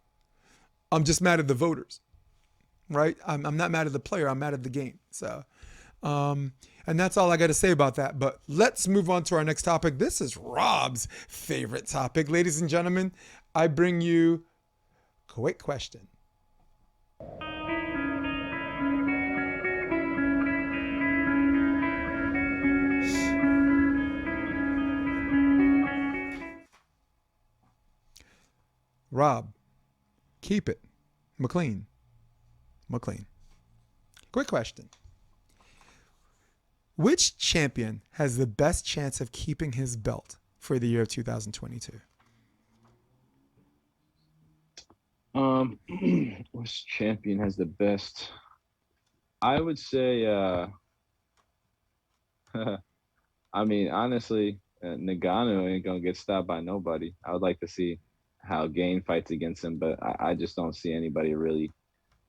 I'm just mad at the voters, right? I'm not mad at the player. I'm mad at the game. So, and that's all I got to say about that. But let's move on to our next topic. This is Rob's favorite topic. Ladies and gentlemen, I bring you Quick Question. Rob, keep it. McLean. Quick question. Which champion has the best chance of keeping his belt for the year of 2022? Which champion has the best? I would say, I mean, honestly, Ngannou ain't gonna get stopped by nobody. I would like to see how Gane fights against him, but I just don't see anybody really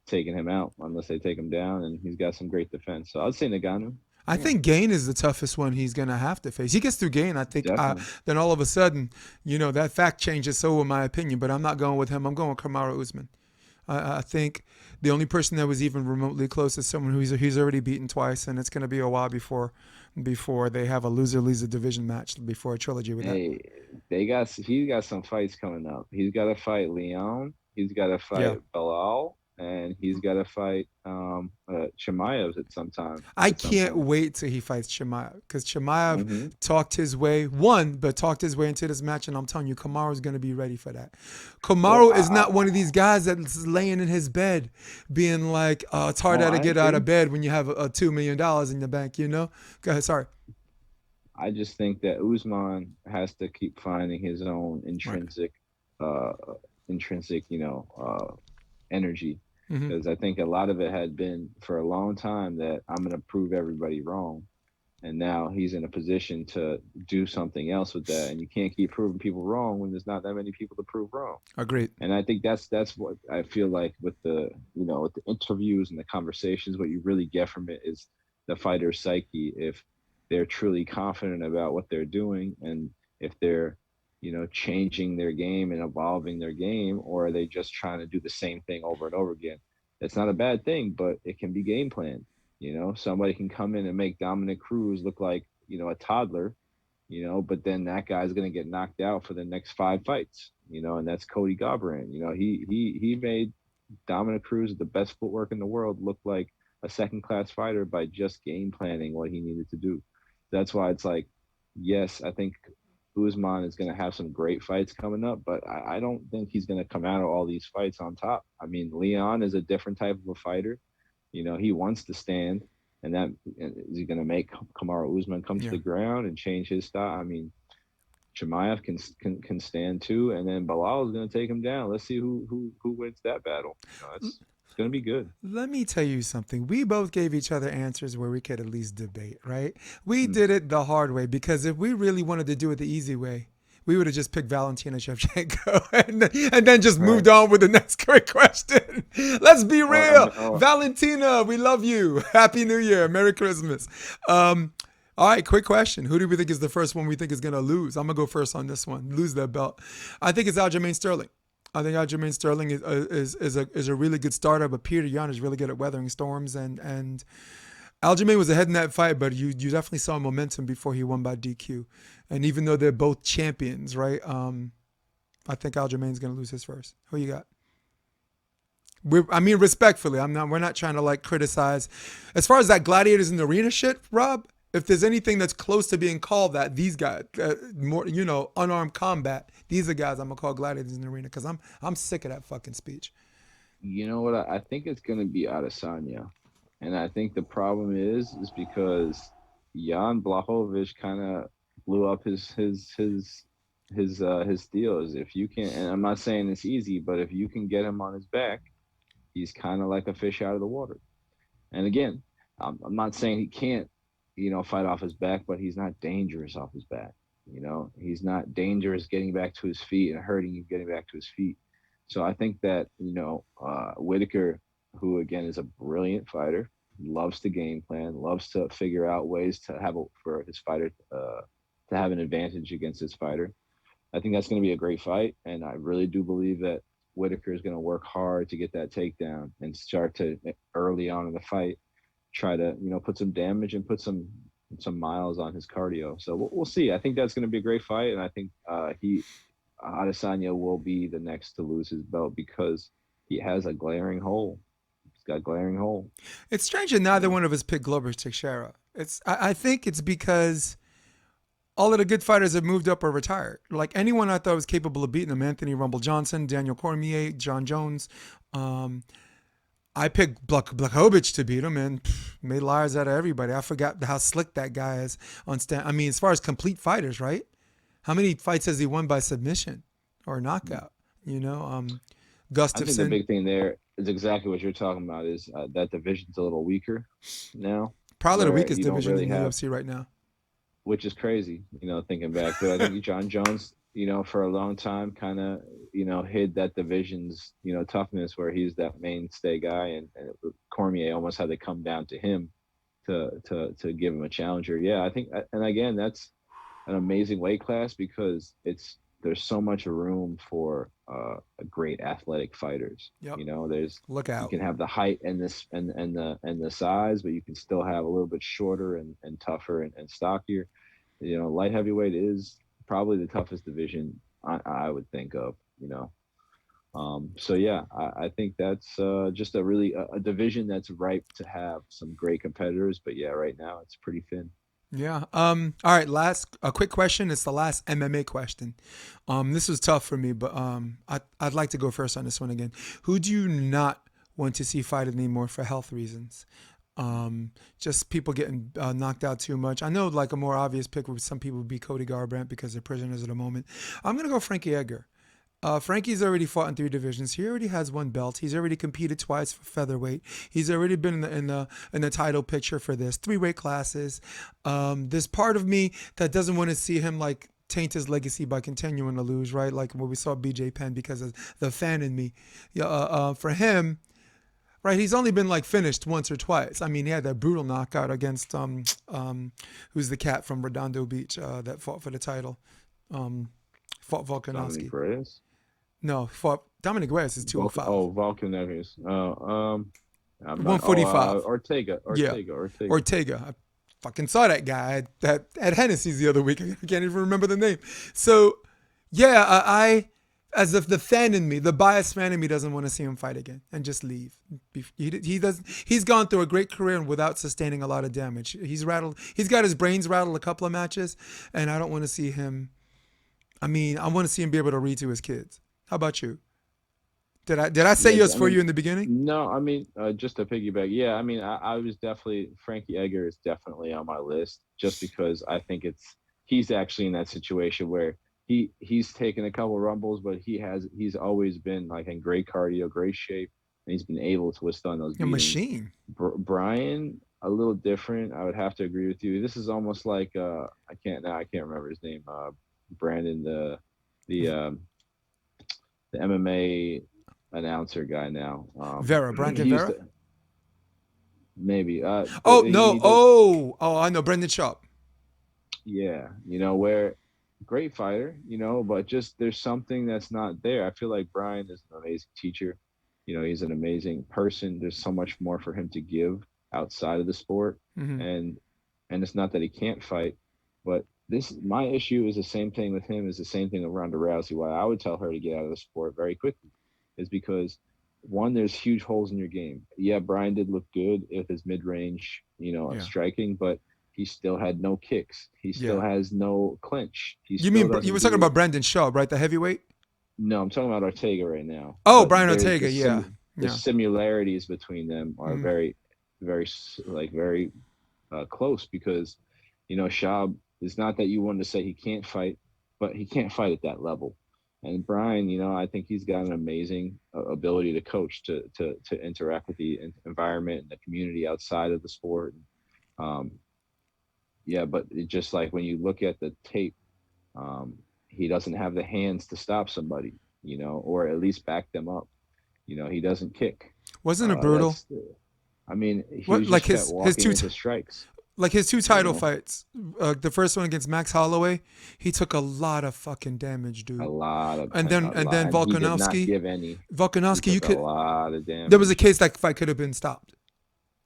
taking him out unless they take him down, and he's got some great defense. So I'd say Ngannou. I think Gane is the toughest one he's going to have to face. He gets through Gane, I think. Then all of a sudden, that fact changes. So in my opinion, but I'm not going with him. I'm going with Kamaru Usman. I think the only person that was even remotely close is someone who he's already beaten twice, and it's going to be a while before before they have a loser leaves a division match before a trilogy with that. Hey, he's got some fights coming up. He's got to fight Leon. He's got to Yeah. fight Bilal, and he's got to fight Chimaev I at some can't point. wait till he fights Chimaev because Chimaev Hmm. talked his way into this match, and I'm telling you, Kamaru's going to be ready for that. Well, Kamaru is not one of these guys that's laying in his bed being like, it's hard oh, to I get out of agree. bed when you have $2 million in the bank, you know? Go ahead, sorry. I just think that Usman has to keep finding his own Right. uh, intrinsic, energy, Hmm. because I think a lot of it had been for a long time that I'm going to prove everybody wrong, and now he's in a position to do something else with that, and you can't keep proving people wrong when there's not that many people to prove wrong. Agreed. And I think that's what I feel like with the with the interviews and the conversations. What you really get from it is the fighter's psyche. If they're truly confident about what they're doing, and if they're changing their game and evolving their game, or are they just trying to do the same thing over and over again? It's not a bad thing, but it can be game planned. Somebody can come in and make Dominic Cruz look like a toddler, but then that guy's going to get knocked out for the next 5 fights, and that's Cody Garbrandt. He made Dominic Cruz, the best footwork in the world, look like a second class fighter by just game planning what he needed to do. That's why it's like, yes, I think Usman is going to have some great fights coming up, but I don't think he's going to come out of all these fights on top. I mean, Leon is a different type of a fighter. He wants to stand, and that is he going to make Kamaru Usman come to Yeah. the ground and change his style. I mean, Chimaev can stand too, and then Bilal is going to take him down. Let's see who wins that battle. It's going to be good. Let me tell you something. We both gave each other answers where we could at least debate, right? We Mm, did it the hard way because if we really wanted to do it the easy way, we would have just picked Valentina Shevchenko and then just right. moved on with the next great question. Let's be Or I real. mean, or Valentina, we love you. Happy New Year. Merry Christmas. All right, quick question. Who do we think is the first one we think is going to lose? I'm going to go first on this one. Lose that belt. I think it's Aljamain Sterling. I think Aljamain Sterling is a really good starter, but Peter Yan is really good at weathering storms. And Aljamain was ahead in that fight, but you definitely saw momentum before he won by DQ. And even though they're both champions, right? I think Aljamain's going to lose his first. Who you got? I mean, respectfully, we're not trying to like criticize. As far as that gladiators in the arena shit, Rob, if there's anything that's close to being called that, these guys, more, unarmed combat, these are guys I'm gonna call gladiators in the arena because I'm sick of that fucking speech. you know what? I think it's going to be Adesanya, and I think the problem is because Jan Blachowicz kind of blew up his deals. If you can, and I'm not saying it's easy, but if you can get him on his back, he's kind of like a fish out of the water. And again, I'm not saying he can't, fight off his back, but he's not dangerous off his back. He's not dangerous getting back to his feet and hurting you getting back to his feet. So I think that, Whitaker, who again is a brilliant fighter, loves to game plan, loves to figure out ways to for his fighter to have an advantage against his fighter. I think that's going to be a great fight, and I really do believe that Whitaker is going to work hard to get that takedown and start to early on in the fight try to put some damage and put some miles on his cardio. So we'll see. I think that's going to be a great fight, and I think he Adesanya will be the next to lose his belt because he has a glaring hole. He's got a glaring hole. It's strange that You neither know, one of us picked Glover Teixeira. I think it's because all of the good fighters have moved up or retired. Like anyone I thought was capable of beating them, Anthony Rumble Johnson, Daniel Cormier, John Jones. Um, I picked Blachowicz to beat him and made liars out of everybody. I forgot how slick that guy is on stand. I mean, as far as complete fighters, right? How many fights has he won by submission or knockout? You know, I think the Gustafson, big thing there is exactly what you're talking about. Is that division's a little weaker now, probably the where weakest you don't division really in the have, UFC right now. which is crazy, thinking back. But I think John Jones, for a long time, kind of, hid that division's, toughness, where he's that mainstay guy, and Cormier almost had to come down to him to give him a challenger. Yeah, I think, and again, that's an amazing weight class because it's there's so much room for great athletic fighters. Yep. There's Look you out. can have the height and this and the size, but you can still have a little bit shorter and tougher and stockier. Light heavyweight is probably the toughest division I would think of. So yeah, I think that's just a division that's ripe to have some great competitors. But yeah, right now it's pretty thin. Yeah. All right. Last a quick question. It's the last MMA question. This was tough for me, but I'd like to go first on this one again. Who do you not want to see fight anymore for health reasons? Just people getting knocked out too much. I know like a more obvious pick would some people would be Cody Garbrandt because they're prisoners of the moment. I'm gonna go Frankie Edgar. Frankie's already fought in 3 divisions. He already has 1 belt. He's already competed twice for featherweight. He's already been in the title picture for this 3 weight classes. There's part of me that doesn't want to see him like taint his legacy by continuing to lose, right? Like what we saw BJ Penn because of the fan in me. Yeah, for him, right? He's only been like finished once or twice. I mean, he had that brutal knockout against who's the cat from Redondo Beach that fought for the title. Fought Dominic Volkanovski. Reyes. No, fought Dominic Reyes is 205. Volkanovski. I'm not. 145. Ortega. Yeah. Ortega. I fucking saw that guy at Hennessy's the other week. I can't even remember the name. So, yeah, I as if the fan in me, the biased fan in me doesn't want to see him fight again and just leave. He's gone through a great career without sustaining a lot of damage. He's got his brains rattled a couple of matches, and I don't want to see him. I mean, I want to see him be able to read to his kids. How about you? Did I say yours for you in the beginning? No, I mean, just to piggyback, yeah, I mean, I was definitely Frankie Edgar is definitely on my list just because I think he's actually in that situation where he's taken a couple rumbles, but he's always been like in great cardio, great shape, and he's been able to withstand those beatings. A machine. Brian, a little different. I would have to agree with you. This is almost like I can't remember his name. Brandon, the MMA announcer guy now. Brandon Vera? Maybe. I know Brendan Sharp. Yeah, where great fighter, but just there's something that's not there. I feel like Brian is an amazing teacher. He's an amazing person. There's so much more for him to give outside of the sport. Mm-hmm. And it's not that he can't fight, but my issue is the same thing with him is the same thing with Ronda Rousey. Why I would tell her to get out of the sport very quickly is because one, there's huge holes in your game. Yeah, Brian did look good with his mid-range, striking, but he still had no kicks. He still has no clinch. You were talking about Brandon Shaw, right? The heavyweight? No, I'm talking about Ortega right now. Oh, but Brian Ortega, the similarities between them are very, very, very close because, Shaw, it's not that you wanted to say he can't fight, but he can't fight at that level. And Brian, I think he's got an amazing ability to coach, to interact with the environment and the community outside of the sport. But it just like when you look at the tape, he doesn't have the hands to stop somebody, or at least back them up. He doesn't kick. Wasn't it brutal? He was just kept walking into strikes. Like his 2 title fights, the first one against Max Holloway, he took a lot of fucking damage, dude. A lot of. And then Volkanovski. He did not give any. Volkanovski, you could. A lot of damage. There was a case that fight could have been stopped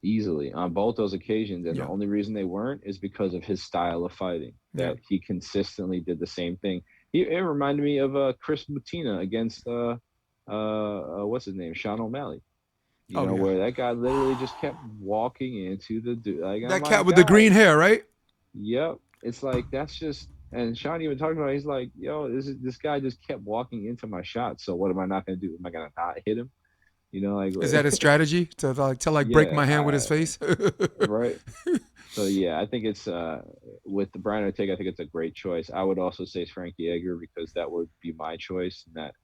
easily on both those occasions, and the only reason they weren't is because of his style of fighting. That he consistently did the same thing. It reminded me of Chris Mutina against what's his name, Sean O'Malley. Where that guy literally just kept walking into the dude. That cat with the green hair, right? Yep. It's like that's just. And Sean even talking about it, he's like, yo, this guy just kept walking into my shot. So what am I not going to do? Am I going to not hit him? Is that a strategy to break my hand with his face? Right. So yeah, I think it's with the Brian Ortega. I think it's a great choice. I would also say Frankie Edgar because that would be my choice. And that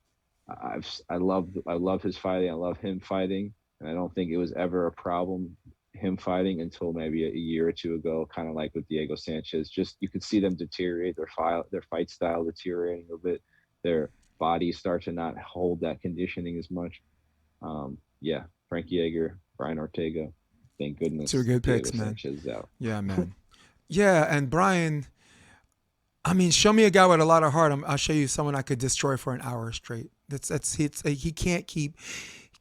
I love his fighting. I love him fighting. And I don't think it was ever a problem, him fighting, until maybe a year or 2 ago, kind of like with Diego Sanchez. Just you could see them deteriorate, their fight style deteriorating a bit. Their bodies start to not hold that conditioning as much. Frankie Edgar, Brian Ortega. Thank goodness. 2 good picks, man. Sanchez out. Yeah, man. Yeah, and Brian, I mean, show me a guy with a lot of heart. I'll show you someone I could destroy for an hour straight. He can't keep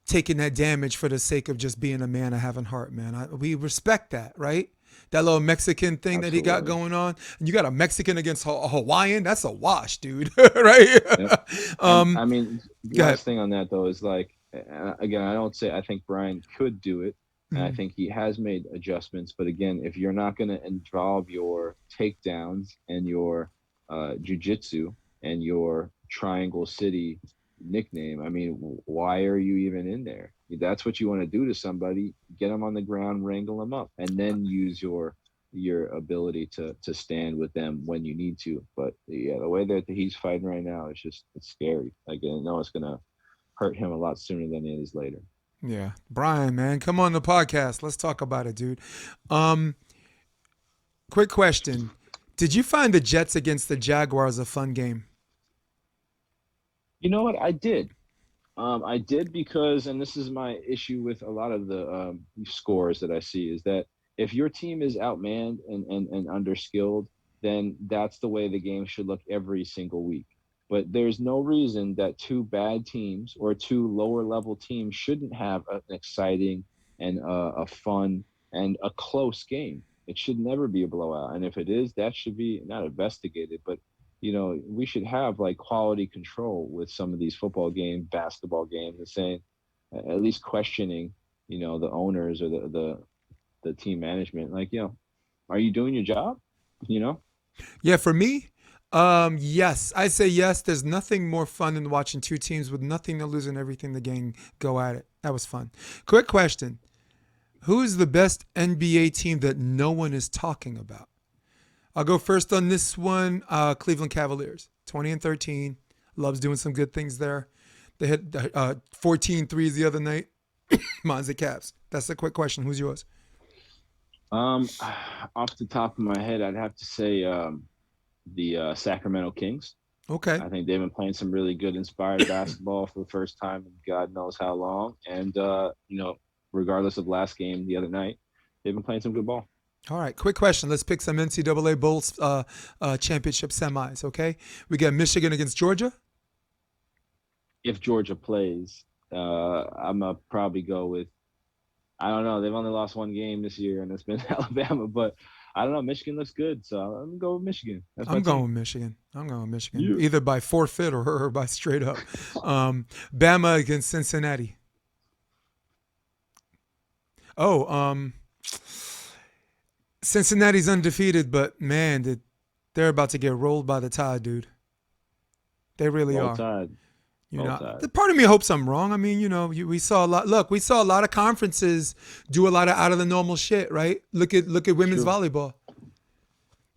taking that damage for the sake of just being a man and having heart, man. We respect that, right? That little Mexican thing that he got Absolutely. going on, and you got a Mexican against a Hawaiian. That's a wash, dude. Right? Yep. And um, I mean, Go ahead. last thing on that though is like, again, I don't say I think Brian could do it, and I Mhm. think he has made adjustments. But again, if you're not going to involve your takedowns and your jujitsu and your Triangle City nickname, I mean, why are you even in there? If that's what you want to do to somebody. Get them on the ground, wrangle them up, and then use your ability to stand with them when you need to. But yeah, the way that he's fighting right now is just it's scary. Like I know it's gonna hurt him a lot sooner than it is later. Yeah, Brian, man, come on the podcast. Let's talk about it, dude. Um, Quick question: did you find the Jets against the Jaguars a fun game? You know what? I did because, and this is my issue with a lot of the scores that I see, is that if your team is outmanned and underskilled, then that's the way the game should look every single week. But there's no reason that two bad teams or two lower level teams shouldn't have an exciting and a fun and a close game. It should never be a blowout. And if it is, that should be not investigated, but we should have like quality control with some of these football games, basketball games, and saying, at least questioning, the owners or the team management, like, are you doing your job? You know, Yeah, for me, yes, I say yes. There's nothing more fun than watching two teams with nothing to lose and everything to gain go at it. That was fun. Quick question: who is the best NBA team that no one is talking about? I'll go first on this one. Cleveland Cavaliers, 20-13. Love's doing some good things there. They hit 14 threes the other night. Mine's the Cavs. That's a quick question. Who's yours? um, off the top of my head, I'd have to say the Sacramento Kings. Okay. I think they've been playing some really good, inspired basketball for the first time in God knows how long. And regardless of last game the other night, they've been playing some good ball. All right. Quick question. Let's pick some NCAA Bowl championship semis. Okay. We got Michigan against Georgia. If Georgia plays, I'm gonna probably go with. I don't know. They've only lost one game this year, and it's been Alabama. But I don't know. Michigan looks good, so I'm gonna go with Michigan. That's my I'm going team. with Michigan. I'm going with Michigan, You. either by forfeit or by straight up. Bama against Cincinnati. Oh, Cincinnati's undefeated, but man, they're about to get rolled by the Tide, dude. They really Roll are. Tide. You Roll know, Tide. the part of me hopes I'm wrong. I mean, we saw a lot. Look, we saw a lot of conferences do a lot of out of the normal shit, right? Look at women's True. volleyball.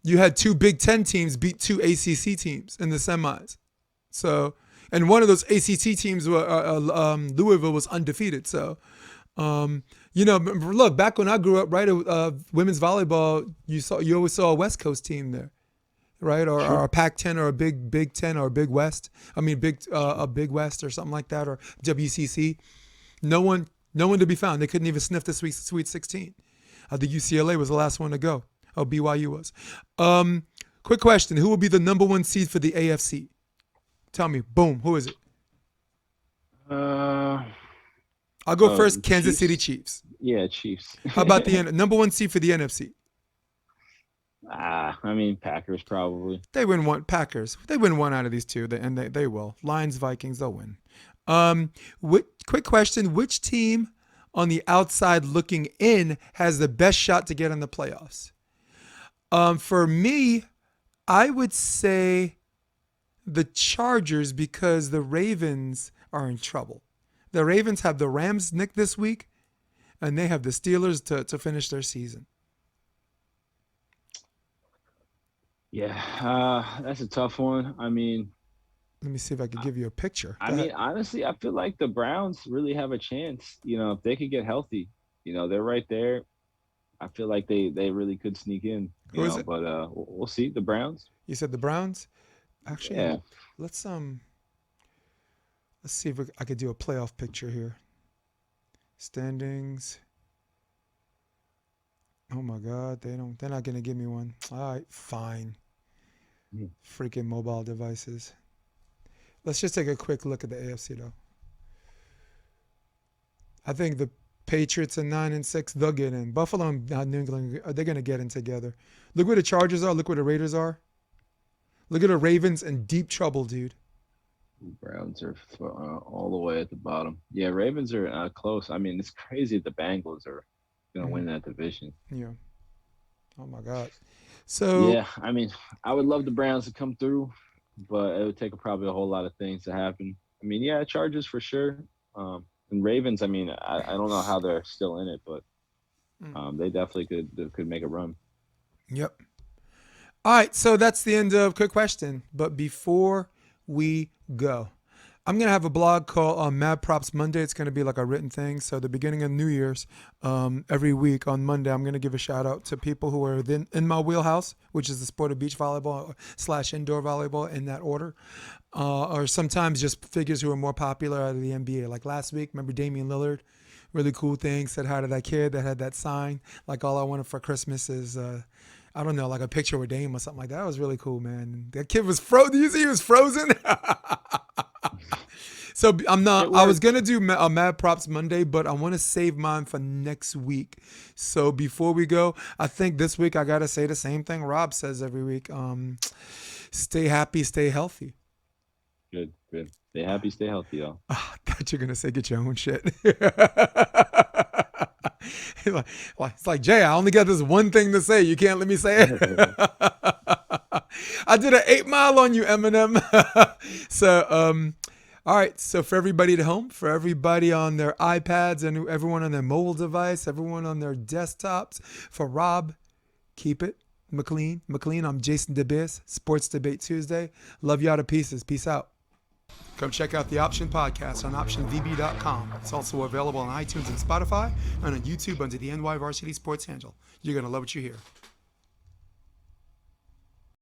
You had two Big Ten teams beat two ACC teams in the semis. So, and one of those ACC teams, Louisville, was undefeated. So, look, back when I grew up, right, women's volleyball, you always saw a West Coast team there, right, or True. a Pac-10 or a Big Ten or a Big West. I mean, a Big West or something like that, or WCC. No one, no one to be found. They couldn't even sniff the Sweet 16. I think UCLA was the last one to go. Oh, BYU was. Quick question: who will be the number one seed for the AFC? Tell me. Boom. Who is it? Uh, I'll go first. Kansas City Chiefs. Chiefs. Yeah, Chiefs. How about the number one seed for the NFC? I mean Packers probably. They win one. Packers. They win one out of these two, and they will. Lions, Vikings. They'll win. Quick question: which team on the outside looking in has the best shot to get in the playoffs? For me, I would say the Chargers because the Ravens are in trouble. The Ravens have the Rams nick this week, and they have the Steelers to finish their season. Yeah, that's a tough one. I mean, Let me see if I could give you a picture. I Go ahead. mean, honestly, I feel like the Browns really have a chance. If they could get healthy, they're right there. I feel like they really could sneak in. Who is it? But we'll see. The Browns. You said the Browns. Actually, Yeah. let's see if I could do a playoff picture here. Standings. Oh my God, they're not gonna give me one. All right, fine. Freaking mobile devices. Let's just take a quick look at the AFC though. I think the Patriots are 9-6. They'll get in. Buffalo and New England, they're gonna get in together. Look where the Chargers are. Look where the Raiders are. Look at the Ravens in deep trouble, dude. Browns are all the way at the bottom. Yeah, Ravens are close. I mean, it's crazy the Bengals are gonna win that division. Yeah. Oh my God. So Yeah, I mean, I would love the Browns to come through, but it would take probably a whole lot of things to happen. I mean, yeah, Chargers for sure. And Ravens, I mean, I don't know how they're still in it, but they definitely could make a run. Yep. All right, so that's the end of Quick Question. But before we go, I'm going to have a blog called Mad Props Monday. It's going to be like a written thing. So the beginning of New Year's, every week on Monday, I'm going to give a shout out to people who are in my wheelhouse, which is the sport of beach volleyball / indoor volleyball in that order. Or sometimes just figures who are more popular out of the NBA. Like last week, remember Damian Lillard? Really cool thing. Said hi to that kid that had that sign. Like all I wanted for Christmas is, I don't know, like a picture with Dame or something like that. That was really cool, man. That kid was frozen. Do you see he was frozen? So I was going to do a Mad Props Monday, but I want to save mine for next week. So before we go, I think this week I got to say the same thing Rob says every week. Stay happy, stay healthy. Good. Stay happy, stay healthy, y'all. I thought you were going to say get your own shit. It's like, Jay, I only got this one thing to say. You can't let me say it. I did an 8 Mile on you, Eminem. So, all right. So for everybody at home, for everybody on their iPads and everyone on their mobile device, everyone on their desktops, for Rob, keep it McLean. I'm Jason DeBiss, Sports Debate Tuesday. Love y'all to pieces. Peace out. Come check out the Option Podcast on OptionVB.com. It's also available on iTunes and Spotify and on YouTube under the NY Varsity Sports handle. You're going to love what you hear.